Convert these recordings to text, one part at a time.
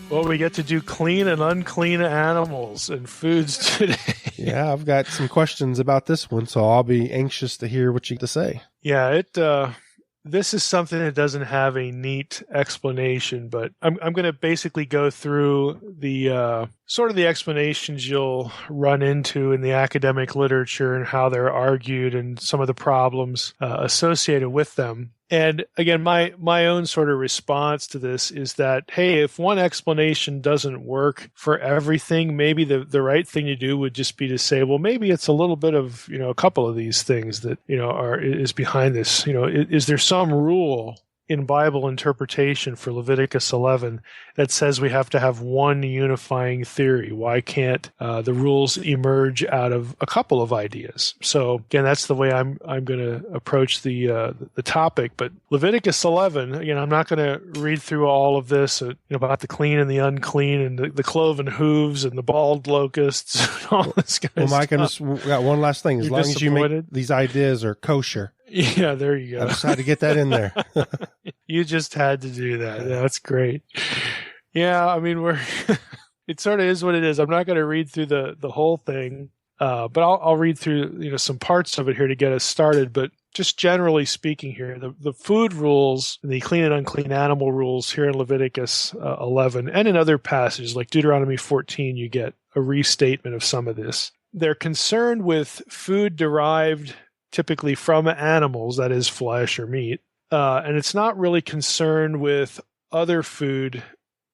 Well, we get to do clean and unclean animals and foods today. Yeah, I've got some questions about this one, so I'll be anxious to hear what you have to say. Yeah, this is something that doesn't have a neat explanation, but I'm going to basically go through the sort of the explanations you'll run into in the academic literature and how they're argued and some of the problems associated with them. And again, my own sort of response to this is that, hey, if one explanation doesn't work for everything, maybe the right thing to do would just be to say, well, maybe it's a little bit of, a couple of these things that, is behind this. Is there some rule in Bible interpretation for Leviticus 11 that says we have to have one unifying theory? Why can't the rules emerge out of a couple of ideas? So again, that's the way I'm going to approach the topic. But Leviticus 11, again, I'm not going to read through all of this about the clean and the unclean and the cloven hooves and the bald locusts and all this kind of Mike, stuff. I just got one last thing. As long as you make these ideas are kosher. Yeah, there you go. I just had to get that in there. You just had to do that. Yeah, that's great. Yeah, I mean, it sort of is what it is. I'm not going to read through the whole thing, but I'll read through some parts of it here to get us started. But just generally speaking here, the food rules, the clean and unclean animal rules here in Leviticus 11 and in other passages like Deuteronomy 14, you get a restatement of some of this. They're concerned with food derived typically from animals, that is flesh or meat, and it's not really concerned with other food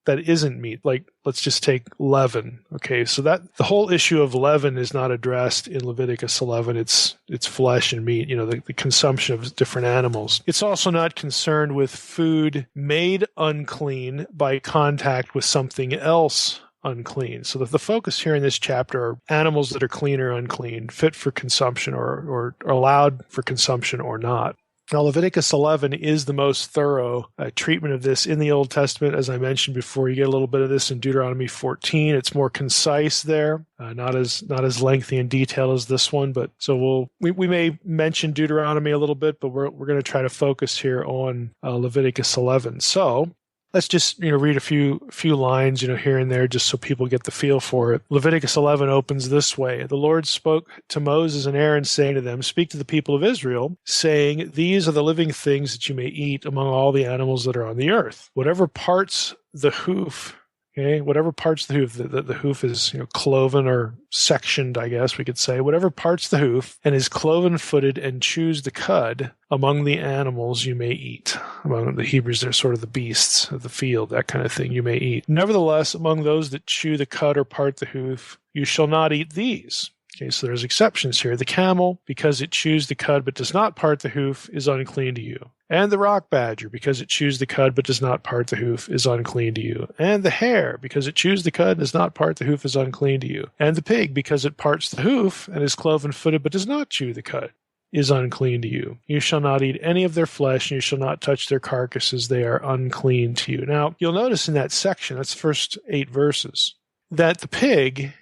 that isn't meat. Like, let's just take leaven. Okay, so that the whole issue of leaven is not addressed in Leviticus 11. It's flesh and meat, the consumption of different animals. It's also not concerned with food made unclean by contact with something else unclean. So the focus here in this chapter are animals that are clean or unclean, fit for consumption or allowed for consumption or not. Now, Leviticus 11 is the most thorough treatment of this in the Old Testament. As I mentioned before, you get a little bit of this in Deuteronomy 14. It's more concise there, not as lengthy and detailed as this one. But so we may mention Deuteronomy a little bit, but we're going to try to focus here on Leviticus 11. So let's just read a few lines here and there just so people get the feel for it. Leviticus 11 opens this way. The Lord spoke to Moses and Aaron, saying to them, "Speak to the people of Israel, saying, These are the living things that you may eat among all the animals that are on the earth. Whatever parts the hoof," whatever parts the hoof, the hoof is cloven or sectioned, I guess we could say. "Whatever parts the hoof and is cloven-footed and chews the cud among the animals you may eat." Among the Hebrews, they're sort of the beasts of the field, that kind of thing you may eat. "Nevertheless, among those that chew the cud or part the hoof, you shall not eat these." Okay, so there's exceptions here. "The camel, because it chews the cud but does not part the hoof, is unclean to you. And the rock badger, because it chews the cud but does not part the hoof, is unclean to you. And the hare, because it chews the cud and does not part the hoof, is unclean to you. And the pig, because it parts the hoof and is cloven-footed but does not chew the cud, is unclean to you. You shall not eat any of their flesh, and you shall not touch their carcasses. They are unclean to you." Now, you'll notice in that section, that's the first 8 verses, that the pig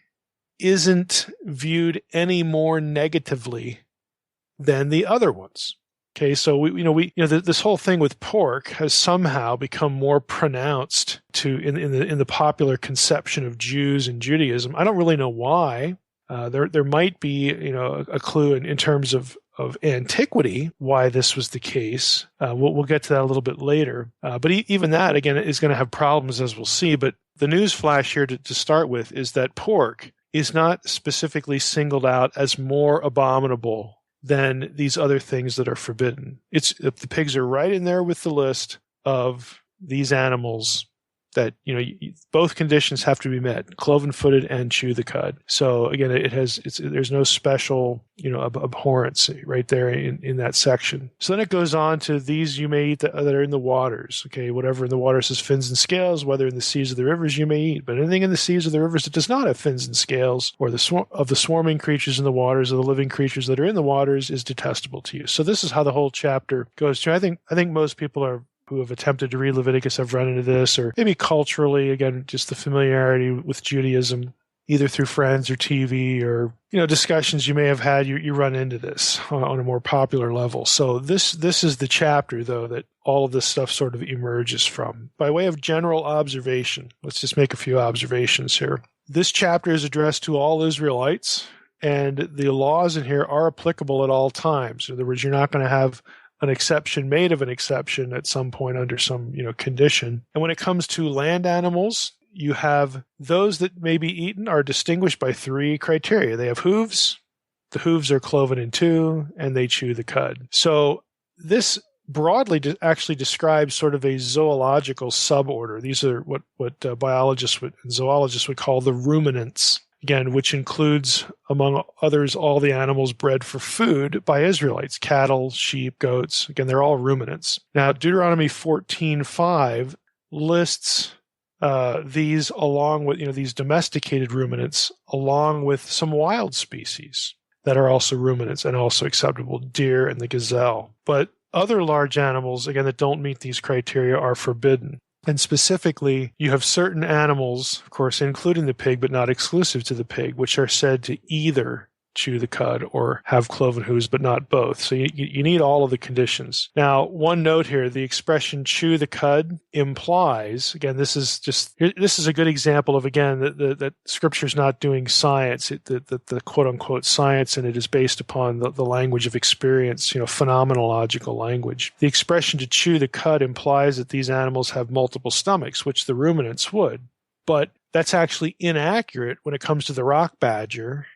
isn't viewed any more negatively than the other ones. Okay, so this whole thing with pork has somehow become more pronounced in the popular conception of Jews and Judaism. I don't really know why. There might be a clue in terms of antiquity why this was the case. We'll get to that a little bit later. But even that again is going to have problems, as we'll see. But the news flash here to start with is that pork is not specifically singled out as more abominable than these other things that are forbidden. The pigs are right in there with the list of these animals that both conditions have to be met: cloven-footed and chew the cud. So again, there's no special abhorrence right there in that section. So then it goes on to these you may eat that are in the waters. Okay, whatever in the waters has fins and scales, whether in the seas or the rivers you may eat. But anything in the seas or the rivers that does not have fins and scales, or of the swarming creatures in the waters, or the living creatures that are in the waters, is detestable to you. So this is how the whole chapter goes through. I think most people who have attempted to read Leviticus have run into this, or maybe culturally, again, just the familiarity with Judaism, either through friends or TV or discussions you may have had. You run into this on a more popular level. So this is the chapter, though, that all of this stuff sort of emerges from. By way of general observation, let's just make a few observations here. This chapter is addressed to all Israelites, and the laws in here are applicable at all times. In other words, you're not going to have an exception made of an exception at some point under some condition. And when it comes to land animals, you have those that may be eaten are distinguished by 3 criteria. They have hooves, the hooves are cloven in 2, and they chew the cud. So this broadly actually describes sort of a zoological suborder. These are what biologists and zoologists would call the ruminants, again, which includes, among others, all the animals bred for food by Israelites: cattle, sheep, goats. Again, they're all ruminants. Now, Deuteronomy 14:5 lists these along with these domesticated ruminants, along with some wild species that are also ruminants and also acceptable: deer and the gazelle. But other large animals, again, that don't meet these criteria are forbidden. And specifically, you have certain animals, of course, including the pig, but not exclusive to the pig, which are said to either chew the cud or have cloven hooves, but not both. So you need all of the conditions. Now, one note here, the expression chew the cud implies, again, this is a good example of, again, that Scripture's not doing science. The quote-unquote science in it is based upon the language of experience, phenomenological language. The expression to chew the cud implies that these animals have multiple stomachs, which the ruminants would. But that's actually inaccurate when it comes to the rock badger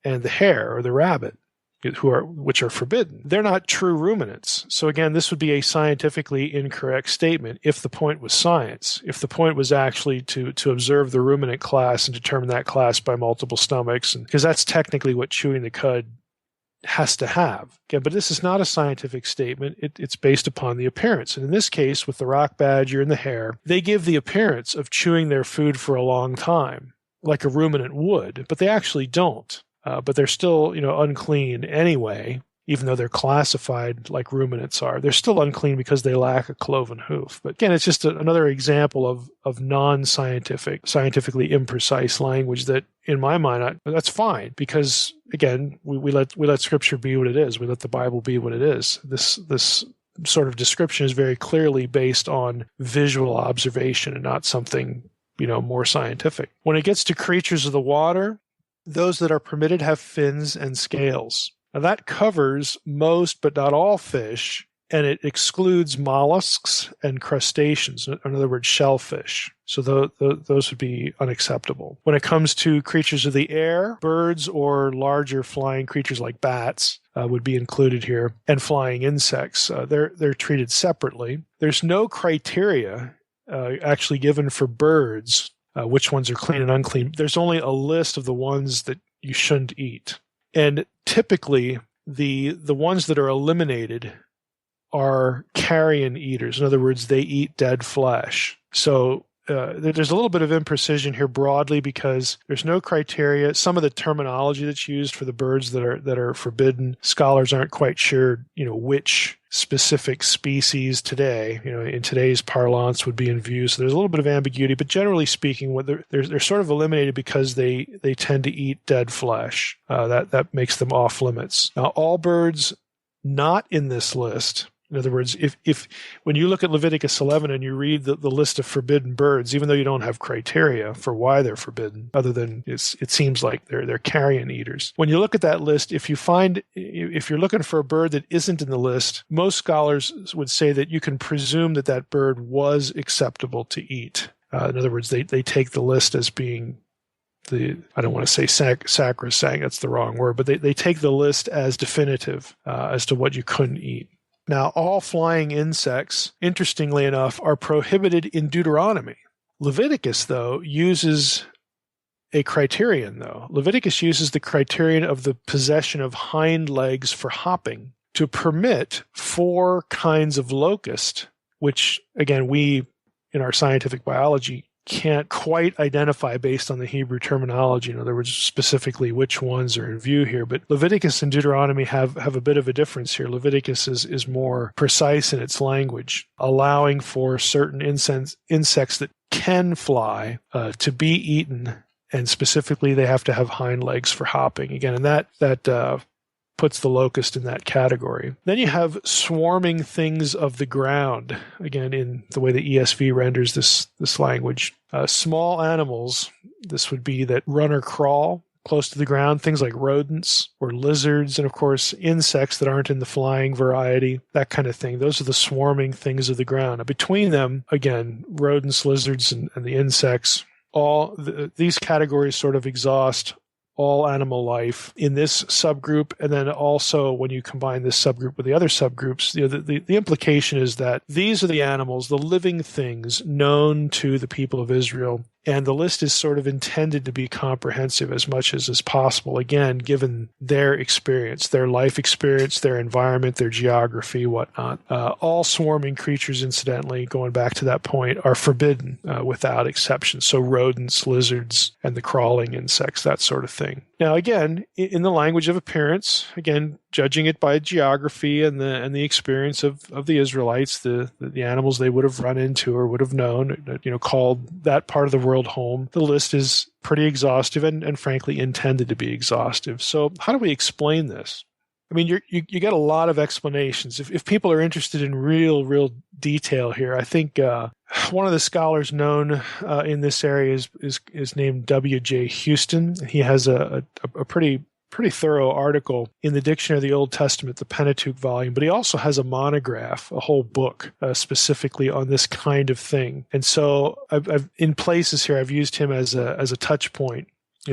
and the hare or the rabbit, which are forbidden. They're not true ruminants. So again, this would be a scientifically incorrect statement if the point was science, if the point was actually to observe the ruminant class and determine that class by multiple stomachs, because that's technically what chewing the cud has to have. Again, but this is not a scientific statement. It's based upon the appearance. And in this case, with the rock badger and the hare, they give the appearance of chewing their food for a long time, like a ruminant would, but they actually don't. But they're still, unclean anyway, even though they're classified like ruminants are. They're still unclean because they lack a cloven hoof. But again, it's just another example of non-scientific, scientifically imprecise language that, in my mind, that's fine because, again, we let Scripture be what it is. We let the Bible be what it is. This sort of description is very clearly based on visual observation and not something, more scientific. When it gets to creatures of the water, those that are permitted have fins and scales. Now that covers most but not all fish, and it excludes mollusks and crustaceans, in other words, shellfish. So those would be unacceptable. When it comes to creatures of the air, birds or larger flying creatures like bats would be included here, and flying insects. They're treated separately. There's no criteria actually given for birds, which ones are clean and unclean. There's only a list of the ones that you shouldn't eat. And typically, the ones that are eliminated are carrion eaters. In other words, they eat dead flesh. So there's a little bit of imprecision here broadly because there's no criteria. Some of the terminology that's used for the birds that are forbidden, scholars aren't quite sure, which specific species today, in today's parlance would be in view. So there's a little bit of ambiguity, but generally speaking, they're sort of eliminated because they tend to eat dead flesh. That makes them off limits. Now, all birds not in this list, in other words, if when you look at Leviticus 11 and you read the list of forbidden birds, even though you don't have criteria for why they're forbidden, other than it seems like they're carrion eaters. When you look at that list, if you're looking for a bird that isn't in the list, most scholars would say that you can presume that bird was acceptable to eat. In other words, they take the list as being I don't want to say sacrosanct, that's the wrong word, but they take the list as definitive as to what you couldn't eat. Now, all flying insects, interestingly enough, are prohibited in Deuteronomy. Leviticus, though, uses a criterion, though. Leviticus uses the criterion of the possession of hind legs for hopping to permit 4 kinds of locust, which, again, we, in our scientific biology, can't quite identify based on the Hebrew terminology. In other words, specifically which ones are in view here. But Leviticus and Deuteronomy have a bit of a difference here. Leviticus is more precise in its language, allowing for certain insects that can fly to be eaten, and specifically they have to have hind legs for hopping. Again, and that puts the locust in that category. Then you have swarming things of the ground, again, in the way the ESV renders this language. Small animals, this would be that run or crawl close to the ground, things like rodents or lizards, and of course insects that aren't in the flying variety, that kind of thing. Those are the swarming things of the ground. Now, between them, again, rodents, lizards, and the insects, these categories sort of exhaust all animal life in this subgroup. And then also when you combine this subgroup with the other subgroups, the implication is that these are the animals, the living things known to the people of Israel. And the list is sort of intended to be comprehensive as much as is possible, again, given their experience, their life experience, their environment, their geography, whatnot. All swarming creatures, incidentally, going back to that point, are forbidden without exception. So rodents, lizards, and the crawling insects, that sort of thing. Now, again, in the language of appearance, again, judging it by geography and the experience of the Israelites, the animals they would have run into or would have known, called that part of the world home. The list is pretty exhaustive and frankly intended to be exhaustive. So how do we explain this? I mean, you get a lot of explanations. If people are interested in real detail here, I think one of the scholars known in this area is named W.J. Houston. He has a pretty thorough article in the Dictionary of the Old Testament, the Pentateuch volume, but he also has a monograph, a whole book specifically on this kind of thing. And so I've in places here, I've used him as a touch point,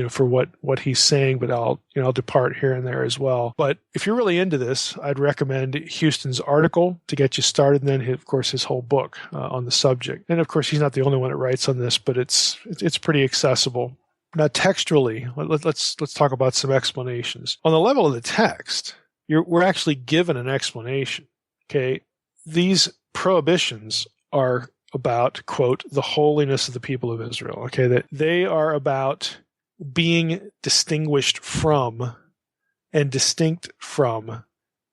for what he's saying, but I'll depart here and there as well. But if you're really into this, I'd recommend Houston's article to get you started, and then, of course, his whole book on the subject. And of course, he's not the only one that writes on this, but it's pretty accessible. Now, textually, let's talk about some explanations. On the level of the text, we're actually given an explanation. Okay, these prohibitions are about, quote, the holiness of the people of Israel. Okay, that they are about being distinguished from and distinct from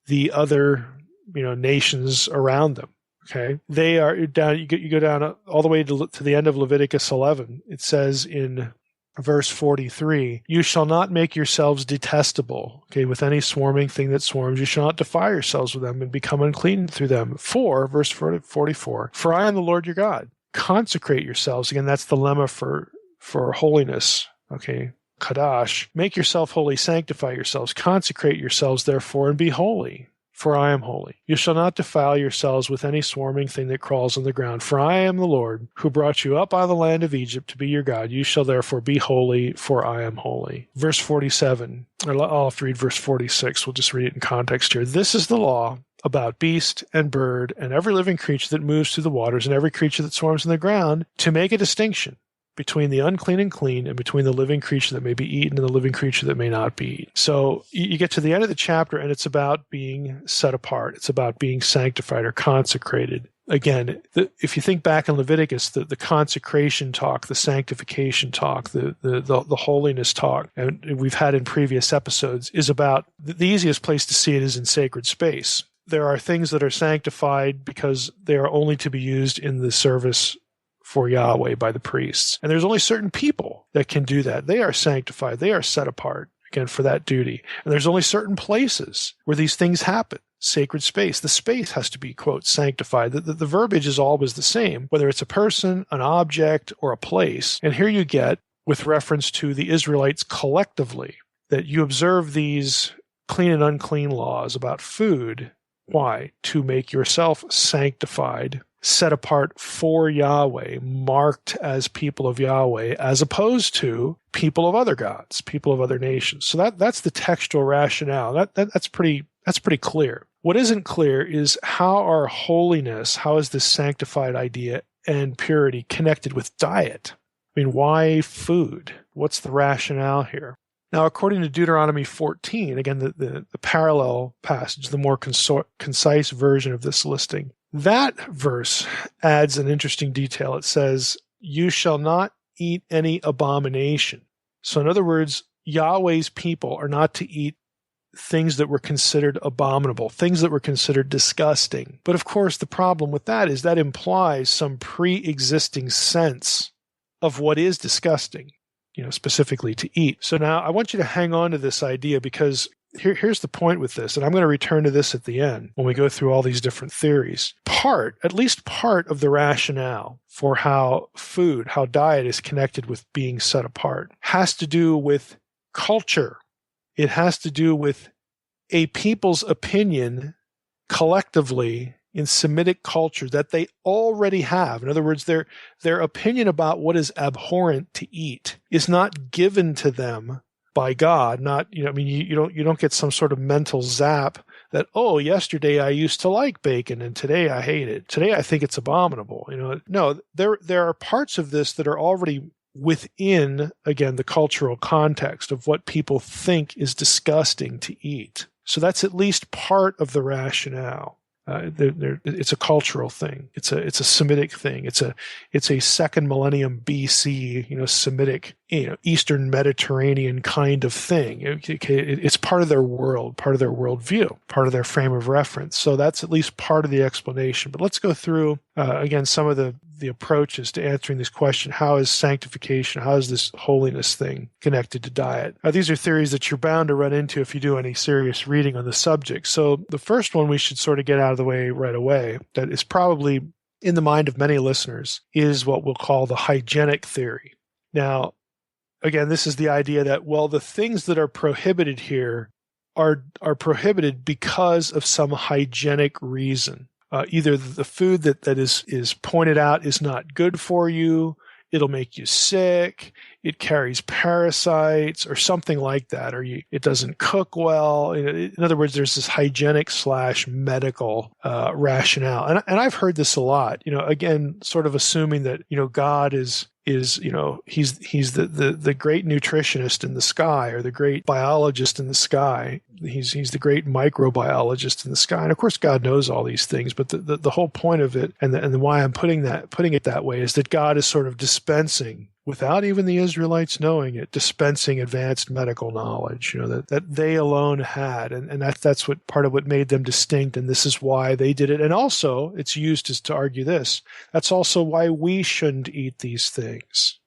the other, nations around them. Okay, they are down. You go down all the way to the end of Leviticus 11. It says in verse 43, you shall not make yourselves detestable, okay, with any swarming thing that swarms. You shall not defile yourselves with them and become unclean through them. Verse 44, for I am the Lord your God. Consecrate yourselves. Again, that's the lemma for holiness. Okay, Kadash. Make yourself holy, sanctify yourselves, consecrate yourselves, therefore, and be holy. For I am holy. You shall not defile yourselves with any swarming thing that crawls on the ground. For I am the Lord, who brought you up out of the land of Egypt to be your God. You shall therefore be holy, for I am holy. Verse 47. I'll have to read verse 46. We'll just read it in context here. This is the law about beast and bird and every living creature that moves through the waters and every creature that swarms on the ground, to make a distinction between the unclean and clean, and between the living creature that may be eaten and the living creature that may not be eaten. So you get to the end of the chapter, and it's about being set apart. It's about being sanctified or consecrated. Again, if you think back in Leviticus, the consecration talk, the sanctification talk, the holiness talk, and we've had in previous episodes, is about the easiest place to see it is in sacred space. There are things that are sanctified because they are only to be used in the service for Yahweh by the priests. And there's only certain people that can do that. They are sanctified. They are set apart, again, for that duty. And there's only certain places where these things happen. Sacred space. The space has to be, quote, sanctified. The verbiage is always the same, whether it's a person, an object, or a place. And here you get, with reference to the Israelites collectively, that you observe these clean and unclean laws about food. Why? To make yourself sanctified, set apart for Yahweh, marked as people of Yahweh, as opposed to people of other gods, people of other nations. So that's the textual rationale. That's pretty clear. What isn't clear is how our holiness, how is this sanctified idea and purity connected with diet? I mean, why food? What's the rationale here? Now, according to Deuteronomy 14, again, the parallel passage, the more concise version of this listing, that verse adds an interesting detail. It says, you shall not eat any abomination. So in other words, Yahweh's people are not to eat things that were considered abominable, things that were considered disgusting. But of course, the problem with that is that implies some pre-existing sense of what is disgusting, specifically to eat. So now I want you to hang on to this idea, because here's the point with this, and I'm going to return to this at the end when we go through all these different theories. At least part of the rationale for how diet is connected with being set apart has to do with culture. It has to do with a people's opinion collectively in Semitic culture that they already have. In other words, their opinion about what is abhorrent to eat is not given to them by God. Not, you don't get some sort of mental zap that, oh, yesterday I used to like bacon and today I hate it. Today I think it's abominable. No, there are parts of this that are already within, again, the cultural context of what people think is disgusting to eat. So that's at least part of the rationale. It's a cultural thing. It's a Semitic thing. It's a second millennium BC, Semitic, Eastern Mediterranean kind of thing. It's part of their world, part of their worldview, part of their frame of reference. So that's at least part of the explanation. But let's go through again some of the approaches to answering this question. How is sanctification, how is this holiness thing connected to diet? These are theories that you're bound to run into if you do any serious reading on the subject. So the first one we should sort of get out of the way right away, that is probably in the mind of many listeners, is what we'll call the hygienic theory. Now, again, this is the idea that, well, the things that are prohibited here are prohibited because of some hygienic reason. Either the food that is pointed out is not good for you, it'll make you sick, it carries parasites, or something like that, or it doesn't cook well. In other words, there's this hygienic / medical rationale, and I've heard this a lot. Again, sort of assuming that God is he's the great nutritionist in the sky, or the great biologist in the sky. He's the great microbiologist in the sky, and of course God knows all these things. But the whole point of it, and why I'm putting it that way, is that God is sort of dispensing, without even the Israelites knowing it, dispensing advanced medical knowledge, that they alone had, and that's what part of what made them distinct, and this is why they did it. And also, it's used to argue this. That's also why we shouldn't eat these things,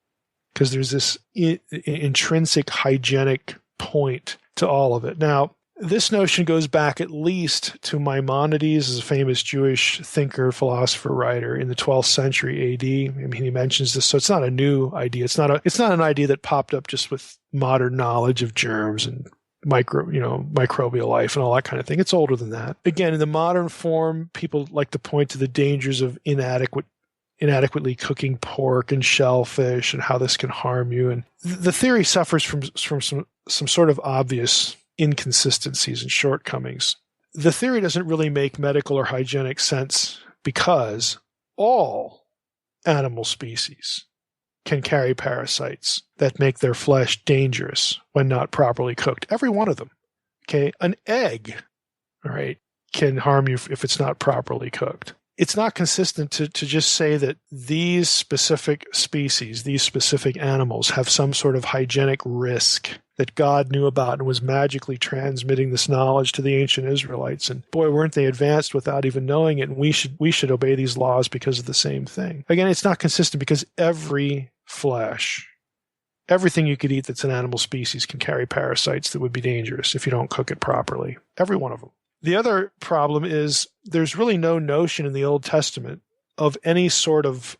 because there's this intrinsic hygienic point to all of it. Now, this notion goes back at least to Maimonides, as a famous Jewish thinker, philosopher, writer in the 12th century AD. He mentions this, so it's not a new idea. It's not an idea that popped up just with modern knowledge of germs and microbial life and all that kind of thing. It's older than that. Again, in the modern form, people like to point to the dangers of inadequately cooking pork and shellfish and how this can harm you. And the theory suffers from some sort of obvious inconsistencies and shortcomings. The theory doesn't really make medical or hygienic sense because all animal species can carry parasites that make their flesh dangerous when not properly cooked. Every one of them. Okay, an egg, all right, can harm you if it's not properly cooked. It's not consistent to just say that these specific species, these specific animals, have some sort of hygienic risk that God knew about and was magically transmitting this knowledge to the ancient Israelites. And boy, weren't they advanced without even knowing it, and we should obey these laws because of the same thing. Again, it's not consistent because every flesh, everything you could eat that's an animal species can carry parasites that would be dangerous if you don't cook it properly. Every one of them. The other problem is there's really no notion in the Old Testament of any sort of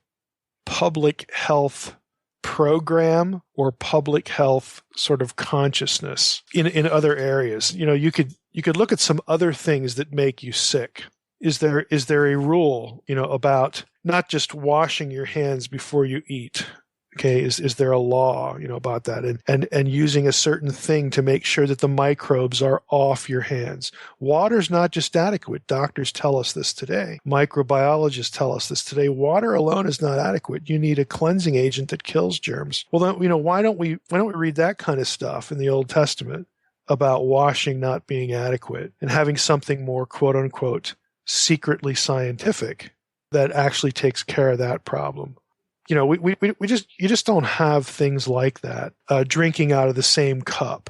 public health program or public health sort of consciousness in other areas. You could look at some other things that make you sick. Is there a rule, about not just washing your hands before you eat? Okay, is there a law, about that, and using a certain thing to make sure that the microbes are off your hands? Water's not just adequate. Doctors tell us this today. Microbiologists tell us this today. Water alone is not adequate. You need a cleansing agent that kills germs. Well, then, why don't we read that kind of stuff in the Old Testament about washing not being adequate and having something more quote unquote secretly scientific that actually takes care of that problem? You just don't have things like that. Drinking out of the same cup.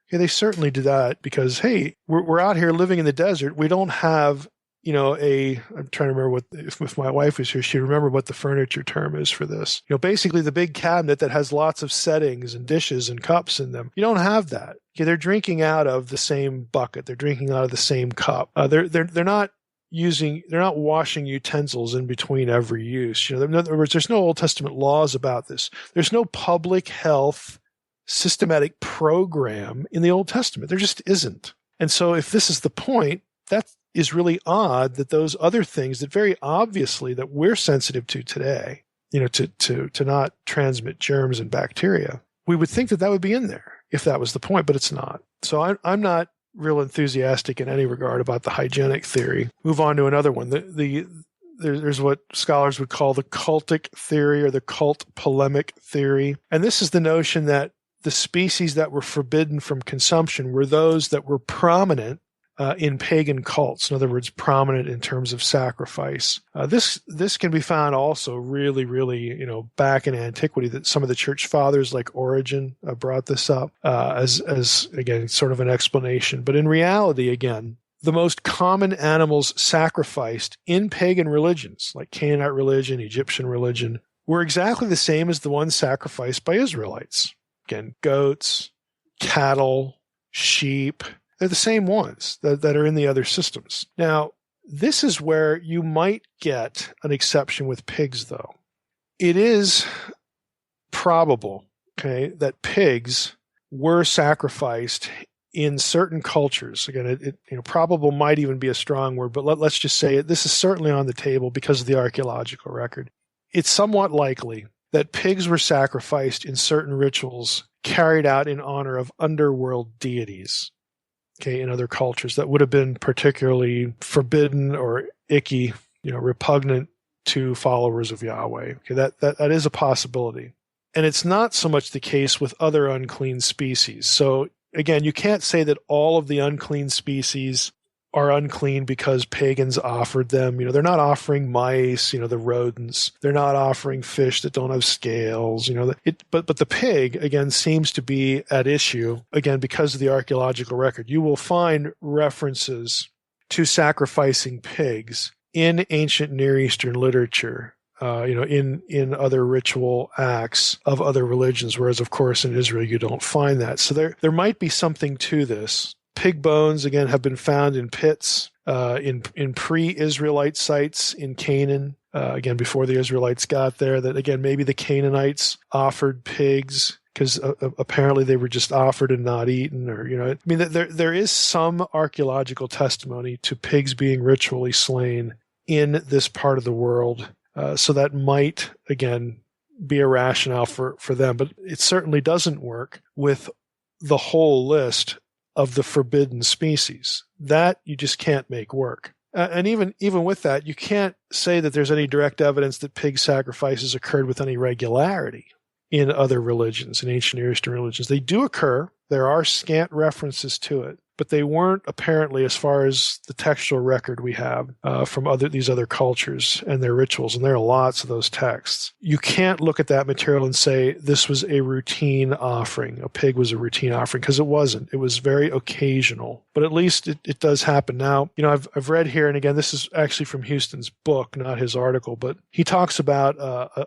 Okay, they certainly do that because, hey, we're out here living in the desert. We don't have I'm trying to remember if my wife was here, she'd remember what the furniture term is for this. Basically the big cabinet that has lots of settings and dishes and cups in them. You don't have that. Okay, they're drinking out of the same bucket. They're drinking out of the same cup. They're not washing utensils in between every use. In other words, there's no Old Testament laws about this. There's no public health systematic program in the Old Testament. There just isn't. And so if this is the point, that is really odd that those other things that very obviously that we're sensitive to today, to not transmit germs and bacteria, we would think that would be in there if that was the point, but it's not. So I'm not real enthusiastic in any regard about the hygienic theory. Move on to another one. There's what scholars would call the cultic theory or the cult polemic theory. And this is the notion that the species that were forbidden from consumption were those that were prominent in pagan cults. In other words, prominent in terms of sacrifice. This can be found also really, really, back in antiquity, that some of the church fathers like Origen brought this up as again, sort of an explanation. But in reality, again, the most common animals sacrificed in pagan religions, like Canaanite religion, Egyptian religion, were exactly the same as the ones sacrificed by Israelites. Again, goats, cattle, sheep. They're the same ones that are in the other systems. Now, this is where you might get an exception with pigs, though. It is probable, that pigs were sacrificed in certain cultures. Again, probable might even be a strong word, but let's just say it. This is certainly on the table because of the archaeological record. It's somewhat likely that pigs were sacrificed in certain rituals carried out in honor of underworld deities. In other cultures that would have been particularly forbidden or icky, repugnant to followers of Yahweh. That is a possibility. And it's not so much the case with other unclean species. So again, you can't say that all of the unclean species are unclean because pagans offered them. They're not offering mice, the rodents. They're not offering fish that don't have scales. But the pig, again, seems to be at issue, again, because of the archaeological record. You will find references to sacrificing pigs in ancient Near Eastern literature, in other ritual acts of other religions, whereas, of course, in Israel, you don't find that. So there might be something to this. Pig bones, again, have been found in pits, in pre-Israelite sites in Canaan, again, before the Israelites got there, that, again, maybe the Canaanites offered pigs because apparently they were just offered and not eaten, or, there is some archaeological testimony to pigs being ritually slain in this part of the world. So that might, again, be a rationale for them, but it certainly doesn't work with the whole list of the forbidden species. That you just can't make work. And even with that, you can't say that there's any direct evidence that pig sacrifices occurred with any regularity in other religions, in ancient Near Eastern religions. They do occur. There are scant references to it, but they weren't apparently, as far as the textual record we have from these other cultures and their rituals, and there are lots of those texts. You can't look at that material and say this was a routine offering. A pig was a routine offering, because it wasn't. It was very occasional, but at least it does happen. Now, I've read here, and again, this is actually from Houston's book, not his article, but he talks about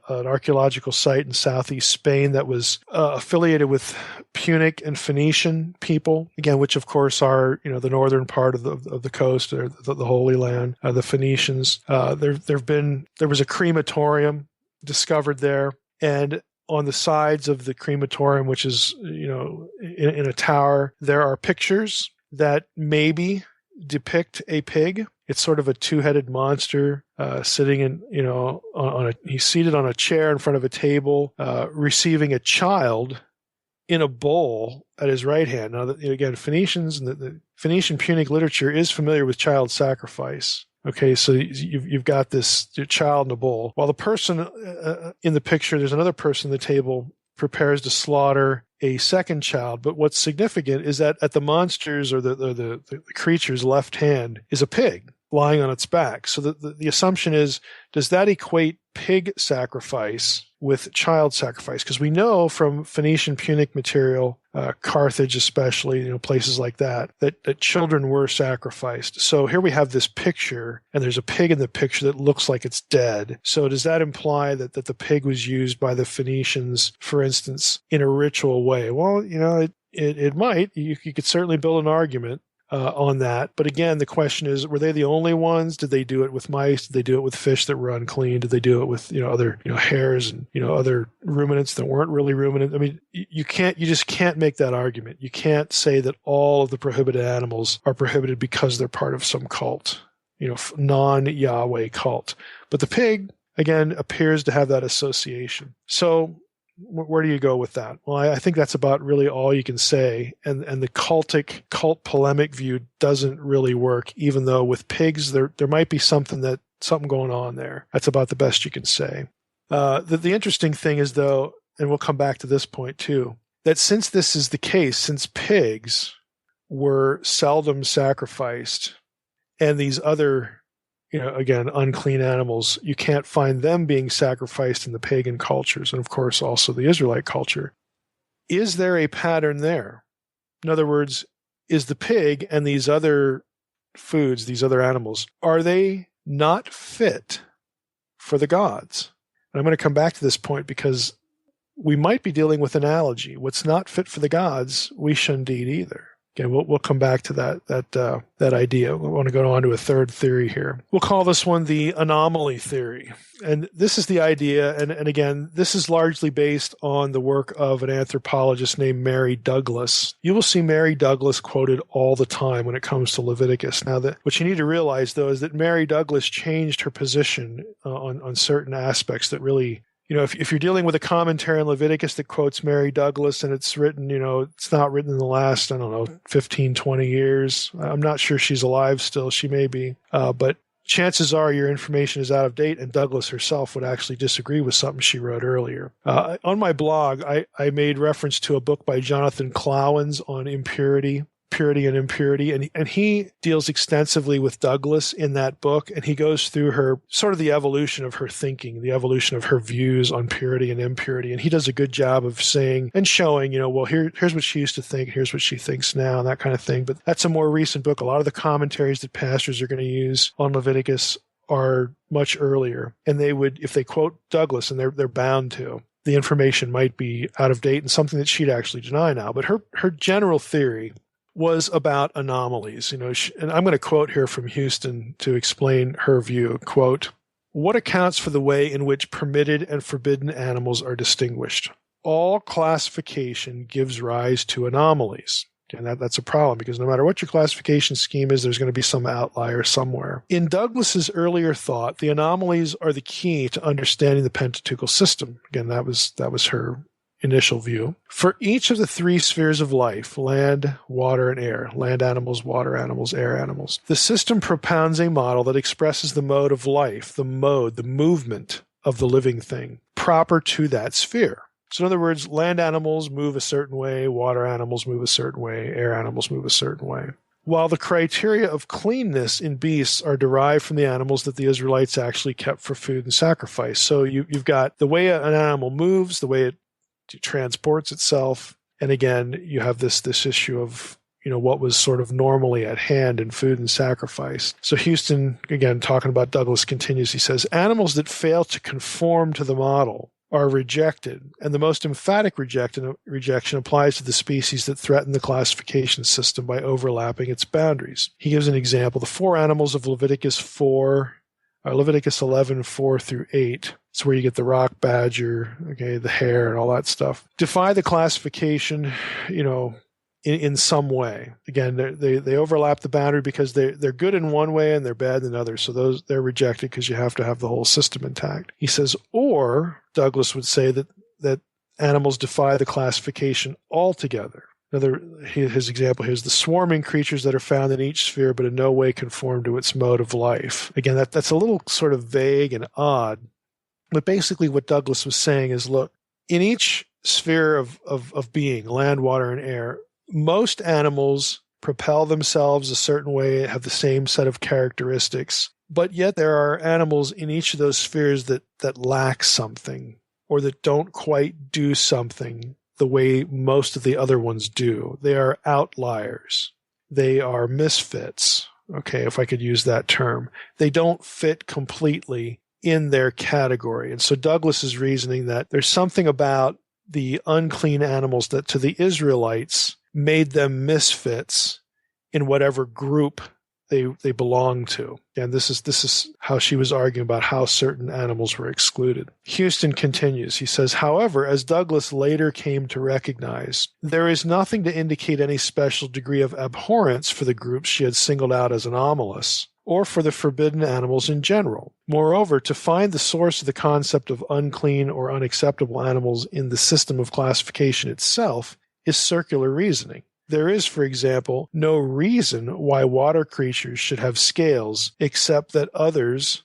an archaeological site in southeast Spain that was affiliated with Punic and Phoenician people, again, which of course are, the northern part of the coast, or the Holy Land, the Phoenicians. There was a crematorium discovered there, and on the sides of the crematorium, which is, in a tower, there are pictures that maybe depict a pig. It's sort of a two-headed monster sitting in, he's seated on a chair in front of a table, receiving a child in a bowl at his right hand. Now, again, Phoenicians and the Phoenician Punic literature is familiar with child sacrifice. Okay, so you've got this child in a bowl. While the person in the picture, there's another person at the table, prepares to slaughter a second child. But what's significant is that at the monster's or the creature's left hand is a pig lying on its back. So the assumption is, does that equate pig sacrifice with child sacrifice? Because we know from Phoenician Punic material, Carthage especially, places like that children were sacrificed. So here we have this picture, and there's a pig in the picture that looks like it's dead. So does that imply that the pig was used by the Phoenicians, for instance, in a ritual way? Well, it might. You could certainly build an argument on that. But again, the question is, were they the only ones? Did they do it with mice? Did they do it with fish that were unclean? Did they do it with, other, hares and, other ruminants that weren't really ruminant? I mean, you just can't make that argument. You can't say that all of the prohibited animals are prohibited because they're part of some cult, non-Yahweh cult. But the pig, again, appears to have that association. So where do you go with that? Well, I think that's about really all you can say. And the cult polemic view doesn't really work, even though with pigs, there might be something going on there. That's about the best you can say. The interesting thing is, though, and we'll come back to this point too, that since this is the case, since pigs were seldom sacrificed and these other again, unclean animals, you can't find them being sacrificed in the pagan cultures, and of course also the Israelite culture. Is there a pattern there? In other words, is the pig and these other foods, these other animals, are they not fit for the gods? And I'm going to come back to this point because we might be dealing with analogy. What's not fit for the gods, we shouldn't eat either. Again, we'll come back to that idea. We want to go on to a third theory here. We'll call this one the anomaly theory. And this is the idea, and again, this is largely based on the work of an anthropologist named Mary Douglas. You will see Mary Douglas quoted all the time when it comes to Leviticus. Now, what you need to realize, though, is that Mary Douglas changed her position on certain aspects that really... if you're dealing with a commentary on Leviticus that quotes Mary Douglas and it's written, it's not written in the last, 15, 20 years. I'm not sure she's alive still. She may be. But chances are your information is out of date, and Douglas herself would actually disagree with something she wrote earlier. On my blog, I made reference to a book by Jonathan Clowens on purity and impurity, and he deals extensively with Douglas in that book, and he goes through her sort of the evolution of her thinking, the evolution of her views on purity and impurity, and he does a good job of saying and showing, well, here's what she used to think, here's what she thinks now, and that kind of thing. But that's a more recent book. A lot of the commentaries that pastors are going to use on Leviticus are much earlier, and they would, if they quote Douglas, and they're bound to, the information might be out of date and something that she'd actually deny now. But her general theory was about anomalies. And I'm going to quote here from Houston to explain her view. Quote, "What accounts for the way in which permitted and forbidden animals are distinguished? All classification gives rise to anomalies." And that's a problem, because no matter what your classification scheme is, there's going to be some outlier somewhere. In Douglas's earlier thought, the anomalies are the key to understanding the Pentateuchal system. Again, that was her initial view. For each of the three spheres of life, land, water, and air, land animals, water animals, air animals, the system propounds a model that expresses the mode of life, the movement of the living thing, proper to that sphere. So in other words, land animals move a certain way, water animals move a certain way, air animals move a certain way. While the criteria of cleanness in beasts are derived from the animals that the Israelites actually kept for food and sacrifice. So you've got the way an animal moves, the way it transports itself, and again, you have this issue of what was sort of normally at hand in food and sacrifice. So Houston, again, talking about Douglas, continues. He says, "Animals that fail to conform to the model are rejected, and the most emphatic rejection applies to the species that threaten the classification system by overlapping its boundaries." He gives an example. The four animals of Leviticus 11, 4 through 8. It's where you get the rock badger, the hare, and all that stuff. Defy the classification, in some way. Again, they overlap the boundary because they're good in one way and they're bad in another. So they're rejected because you have to have the whole system intact. He says, or Douglas would say that animals defy the classification altogether. His example here is the swarming creatures that are found in each sphere but in no way conform to its mode of life. Again, that's a little sort of vague and odd. But basically what Douglas was saying is, look, in each sphere of being, land, water, and air, most animals propel themselves a certain way, have the same set of characteristics, but yet there are animals in each of those spheres that lack something, or that don't quite do something the way most of the other ones do. They are outliers. They are misfits. Okay, if I could use that term. They don't fit completely in their category. And so Douglas is reasoning that there's something about the unclean animals that to the Israelites made them misfits in whatever group they belong to. And this is how she was arguing about how certain animals were excluded. Houston continues. He says, however, as Douglas later came to recognize, there is nothing to indicate any special degree of abhorrence for the groups she had singled out as anomalous, or for the forbidden animals in general. Moreover, to find the source of the concept of unclean or unacceptable animals in the system of classification itself is circular reasoning. There is, for example, no reason why water creatures should have scales except that others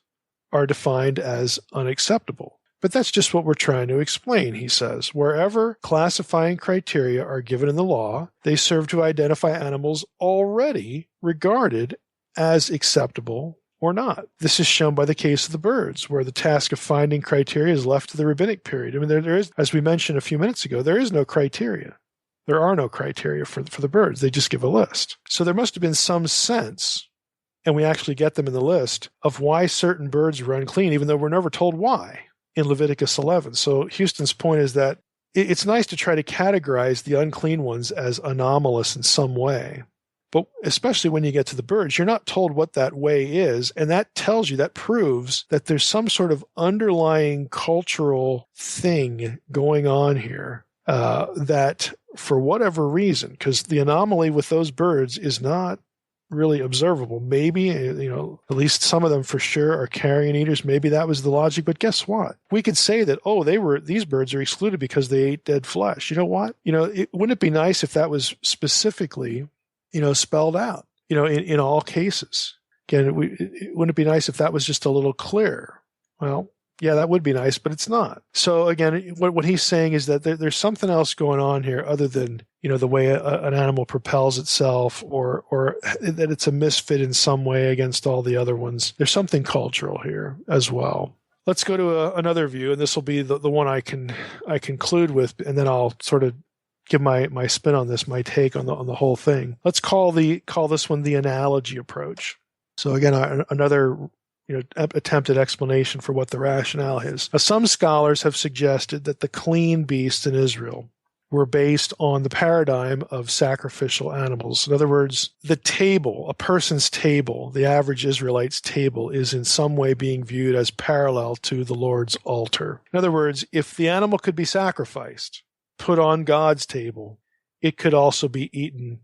are defined as unacceptable. But that's just what we're trying to explain, he says. Wherever classifying criteria are given in the law, they serve to identify animals already regarded as acceptable or not. This is shown by the case of the birds, where the task of finding criteria is left to the rabbinic period. I mean, there is, as we mentioned a few minutes ago, there is no criteria. There are no criteria for the birds. They just give a list. So there must have been some sense, and we actually get them in the list, of why certain birds were unclean, even though we're never told why in Leviticus 11. So Houston's point is that it's nice to try to categorize the unclean ones as anomalous in some way. But especially when you get to the birds, you're not told what that way is, and that tells you, that proves that there's some sort of underlying cultural thing going on here that for whatever reason, because the anomaly with those birds is not really observable. Maybe, at least some of them for sure are carrion eaters. Maybe that was the logic, but guess what? We could say that, these birds are excluded because they ate dead flesh. You know what? Wouldn't it be nice if that was specifically, spelled out, in all cases? Again, wouldn't it be nice if that was just a little clearer? Well, yeah, that would be nice, but it's not. So again, what he's saying is that there's something else going on here other than, the way an animal propels itself or that it's a misfit in some way against all the other ones. There's something cultural here as well. Let's go to another view, and this will be the one I conclude with, and then I'll sort of give my spin on this, my take on the whole thing. Let's call this one the analogy approach. So again, another attempted explanation for what the rationale is. Now, some scholars have suggested that the clean beasts in Israel were based on the paradigm of sacrificial animals. In other words, the table, a person's table, the average Israelite's table, is in some way being viewed as parallel to the Lord's altar. In other words, if the animal could be sacrificed, put on God's table, it could also be eaten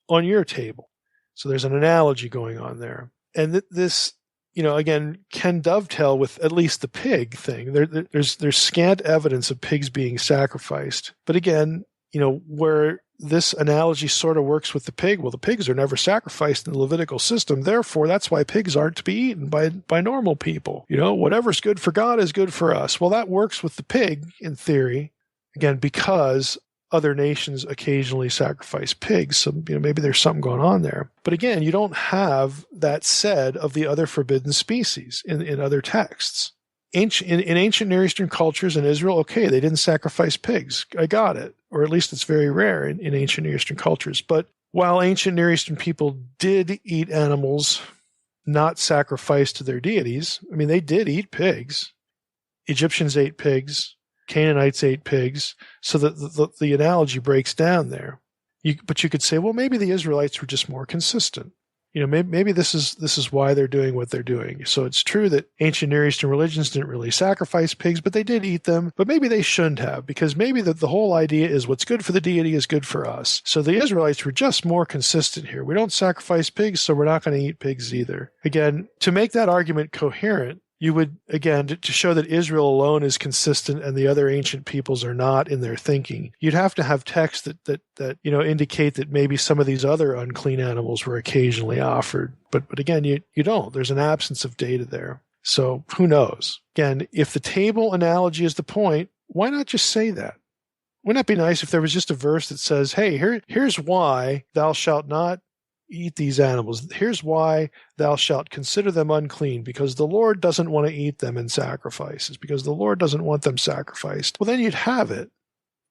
on your table. So there's an analogy going on there. And this, again, can dovetail with at least the pig thing. There's scant evidence of pigs being sacrificed. But again, where this analogy sort of works with the pig, well, the pigs are never sacrificed in the Levitical system. Therefore, that's why pigs aren't to be eaten by normal people. Whatever's good for God is good for us. Well, that works with the pig in theory, again, because other nations occasionally sacrifice pigs. So, maybe there's something going on there. But again, you don't have that said of the other forbidden species in other texts. In ancient Near Eastern cultures in Israel, okay, they didn't sacrifice pigs. I got it. Or at least it's very rare in ancient Near Eastern cultures. But while ancient Near Eastern people did eat animals not sacrificed to their deities, they did eat pigs. Egyptians ate pigs. Canaanites ate pigs, so that the analogy breaks down there. But you could say, well, maybe the Israelites were just more consistent. Maybe this is why they're doing what they're doing. So it's true that ancient Near Eastern religions didn't really sacrifice pigs, but they did eat them. But maybe they shouldn't have, because maybe the whole idea is what's good for the deity is good for us. So the Israelites were just more consistent here. We don't sacrifice pigs, so we're not going to eat pigs either. Again, to make that argument coherent, you would, again, to show that Israel alone is consistent and the other ancient peoples are not in their thinking, you'd have to have texts that indicate that maybe some of these other unclean animals were occasionally offered. But again, you don't. There's an absence of data there. So who knows? Again, if the table analogy is the point, why not just say that? Wouldn't that be nice if there was just a verse that says, hey, here's why thou shalt not eat these animals. Here's why thou shalt consider them unclean, because the Lord doesn't want to eat them in sacrifices, because the Lord doesn't want them sacrificed. Well, then you'd have it.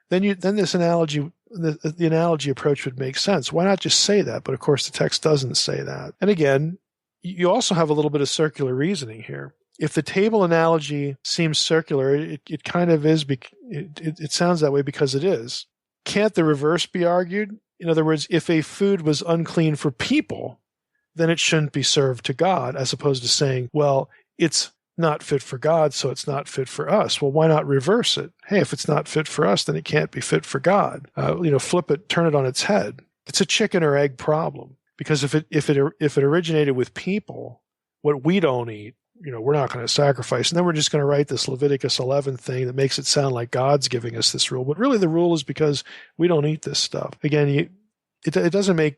Then this analogy, the analogy approach would make sense. Why not just say that? But of course, the text doesn't say that. And again, you also have a little bit of circular reasoning here. If the table analogy seems circular, it kind of is. It sounds that way because it is. Can't the reverse be argued? In other words, if a food was unclean for people, then it shouldn't be served to God, as opposed to saying, well, it's not fit for God, so it's not fit for us. Well, why not reverse it? Hey, if it's not fit for us, then it can't be fit for God. Flip it, turn it on its head. It's a chicken or egg problem, because if it originated with people, what we don't eat, we're not going to sacrifice. And then we're just going to write this Leviticus 11 thing that makes it sound like God's giving us this rule. But really the rule is because we don't eat this stuff. Again, it doesn't make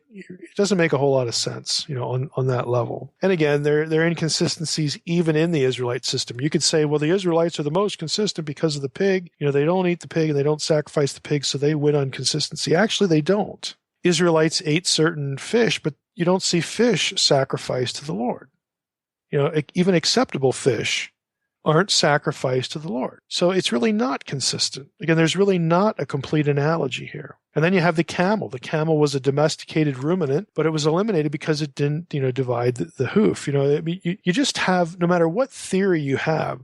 a whole lot of sense, on that level. And again, there are inconsistencies even in the Israelite system. You could say, well, the Israelites are the most consistent because of the pig. They don't eat the pig and they don't sacrifice the pig, so they win on consistency. Actually, they don't. Israelites ate certain fish, but you don't see fish sacrificed to the Lord. Even acceptable fish aren't sacrificed to the Lord. So it's really not consistent. Again, there's really not a complete analogy here. And then you have the camel. The camel was a domesticated ruminant, but it was eliminated because it didn't, divide the hoof. You just have, no matter what theory you have,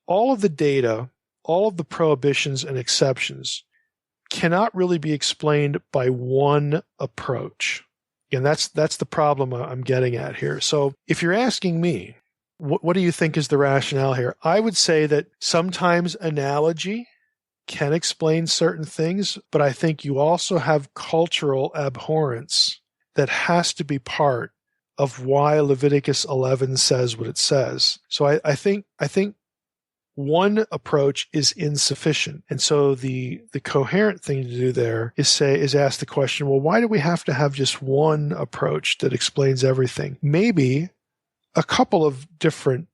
all of the data, all of the prohibitions and exceptions cannot really be explained by one approach. And that's the problem I'm getting at here. So if you're asking me, what do you think is the rationale here? I would say that sometimes analogy can explain certain things, but I think you also have cultural abhorrence that has to be part of why Leviticus 11 says what it says. So I think one approach is insufficient. And so the coherent thing to do there is ask the question, well, why do we have to have just one approach that explains everything? Maybe a couple of different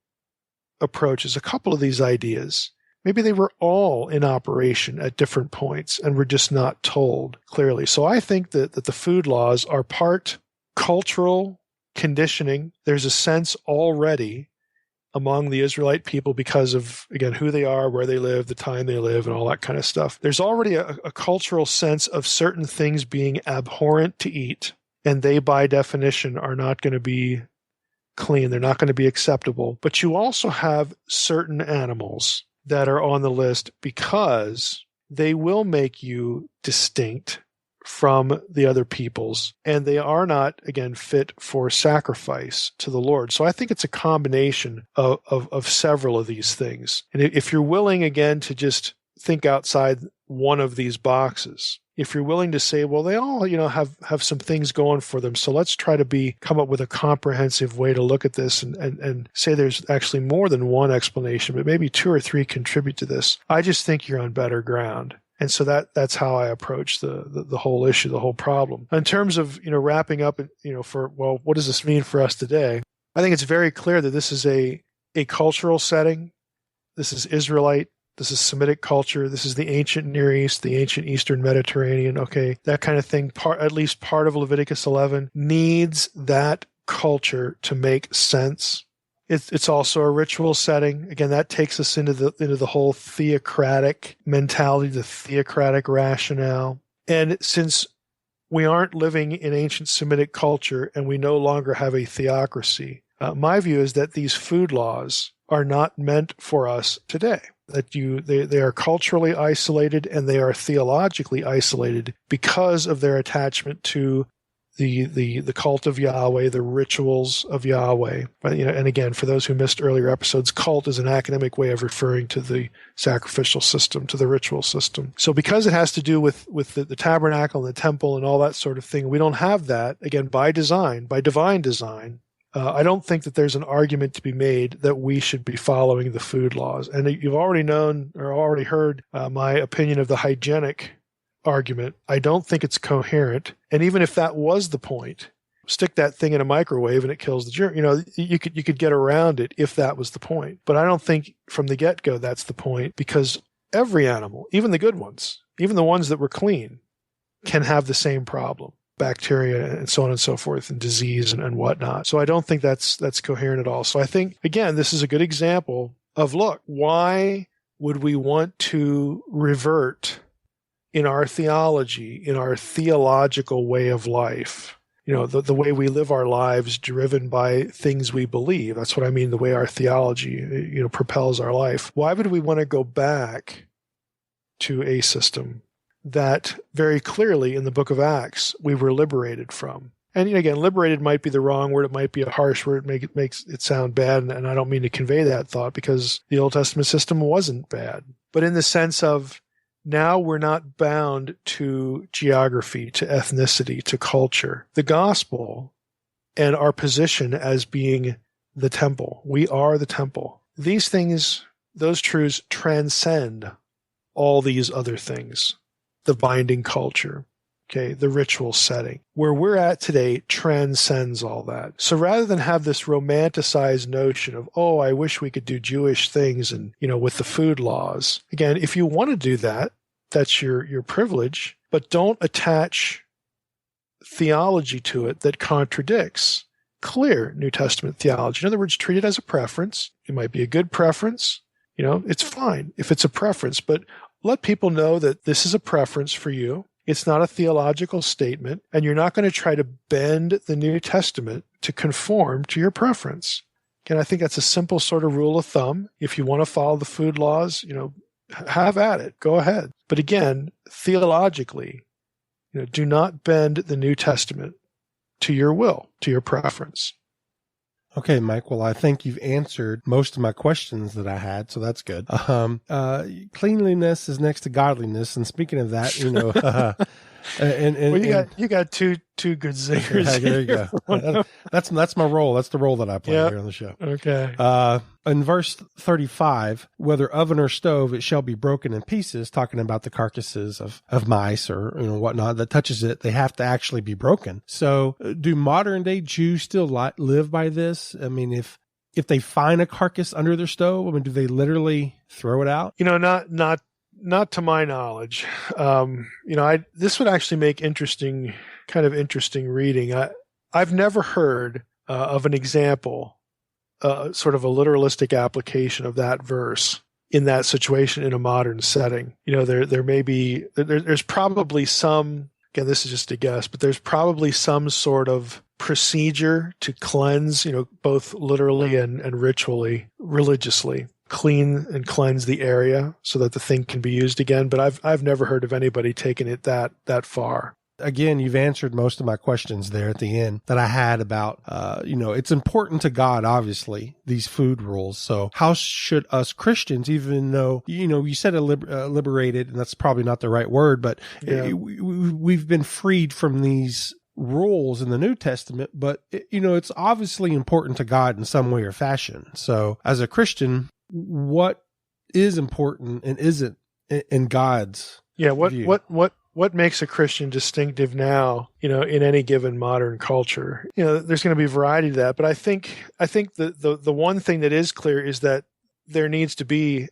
approaches, a couple of these ideas, maybe they were all in operation at different points and we're just not told clearly. So I think that the food laws are part cultural conditioning. There's a sense already among the Israelite people because of, again, who they are, where they live, the time they live, and all that kind of stuff. There's already a cultural sense of certain things being abhorrent to eat, and they, by definition, are not going to be clean. They're not going to be acceptable. But you also have certain animals that are on the list because they will make you distinct from the other peoples, and they are not, again, fit for sacrifice to the Lord. So I think it's a combination of several of these things. And if you're willing, again, to just think outside one of these boxes, if you're willing to say, well, they all, have some things going for them, so let's try to come up with a comprehensive way to look at this and say there's actually more than one explanation, but maybe two or three contribute to this. I just think you're on better ground. And so that's how I approach the whole issue, the whole problem. In terms of, wrapping up, what does this mean for us today? I think it's very clear that this is a cultural setting. This is Israelite. This is Semitic culture. This is the ancient Near East, the ancient Eastern Mediterranean. Okay, that kind of thing. At least part of Leviticus 11 needs that culture to make sense. It's also a ritual setting. Again, that takes us into the whole theocratic mentality, the theocratic rationale. And since we aren't living in ancient Semitic culture and we no longer have a theocracy, my view is that these food laws are not meant for us today. That they are culturally isolated and they are theologically isolated because of their attachment to the cult of Yahweh, the rituals of Yahweh. And again, for those who missed earlier episodes, cult is an academic way of referring to the sacrificial system, to the ritual system. So because it has to do with the tabernacle and the temple and all that sort of thing, we don't have that, again, by design, by divine design. I don't think that there's an argument to be made that we should be following the food laws. And you've already known or already heard my opinion of the hygienic argument. I don't think it's coherent. And even if that was the point, stick that thing in a microwave and it kills the germ. You could get around it if that was the point. But I don't think from the get-go that's the point, because every animal, even the good ones, even the ones that were clean, can have the same problem. bacteria and so on and so forth, and disease and whatnot. So I don't think that's coherent at all. So I think, again, this is a good example of, look, why would we want to revert in our theology, in our theological way of life? The way we live our lives driven by things we believe. That's what I mean, the way our theology, propels our life. Why would we want to go back to a system that very clearly in the book of Acts we were liberated from? And again, liberated might be the wrong word. It might be a harsh word. It makes it sound bad. And I don't mean to convey that thought, because the Old Testament system wasn't bad. But in the sense of, now we're not bound to geography, to ethnicity, to culture. The gospel and our position as being the temple. We are the temple. These things, those truths transcend all these other things. The binding culture, the ritual setting. Where we're at today transcends all that. So rather than have this romanticized notion of, oh, I wish we could do Jewish things and, with the food laws. Again, if you want to do that, that's your privilege, but don't attach theology to it that contradicts clear New Testament theology. In other words, treat it as a preference. It might be a good preference. It's fine if it's a preference, but let people know that this is a preference for you. It's not a theological statement, and you're not going to try to bend the New Testament to conform to your preference. Again, I think that's a simple sort of rule of thumb. If you want to follow the food laws, have at it. Go ahead. But again, theologically, do not bend the New Testament to your will, to your preference. Okay, Mike. Well, I think you've answered most of my questions that I had, so that's good. Cleanliness is next to godliness, and speaking of that, you got two good zingers. Yeah, there you go. That's my role. That's the role that I play here on the show. Okay. In verse 35, whether oven or stove, it shall be broken in pieces, talking about the carcasses of mice or whatnot that touches it, they have to actually be broken. So do modern day Jews still live by this? I mean, if they find a carcass under their stove, do they literally throw it out? Not to my knowledge. This would actually make interesting reading. I've never heard of an example, sort of a literalistic application of that verse in that situation in a modern setting. There may be, there's probably some, again, this is just a guess, but there's probably some sort of procedure to cleanse, both literally and ritually, religiously. Clean and cleanse the area so that the thing can be used again. But I've never heard of anybody taking it that far. Again, you've answered most of my questions there at the end that I had about, it's important to God, obviously, these food rules. So how should us Christians, even though, you said liberated, and that's probably not the right word, but we've been freed from these rules in the New Testament, but it's obviously important to God in some way or fashion. So as a Christian, what is important and isn't in God's view? What makes a Christian distinctive now, in any given modern culture? There's going to be a variety to that, but I think the one thing that is clear is that there needs to be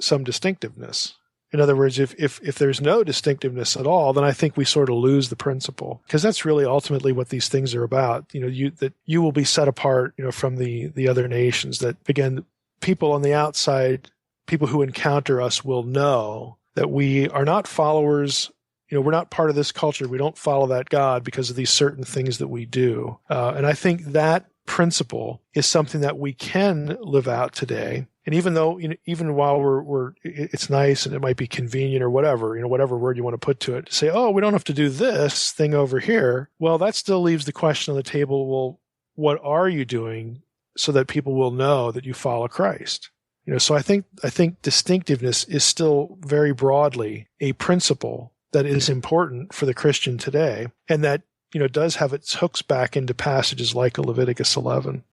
some distinctiveness. In other words, if there's no distinctiveness at all, then I think we sort of lose the principle, because that's really ultimately what these things are about. That you will be set apart, from the other nations. That again, people on the outside, people who encounter us will know that we are not followers. We're not part of this culture. We don't follow that God because of these certain things that we do. And I think that principle is something that we can live out today. And even though, even while it's nice and it might be convenient or whatever, whatever word you want to put to it, to say, oh, we don't have to do this thing over here. Well, that still leaves the question on the table. Well, what are you doing so that people will know that you follow Christ? So I think distinctiveness is still very broadly a principle that is important for the Christian today, and that does have its hooks back into passages like Leviticus 11.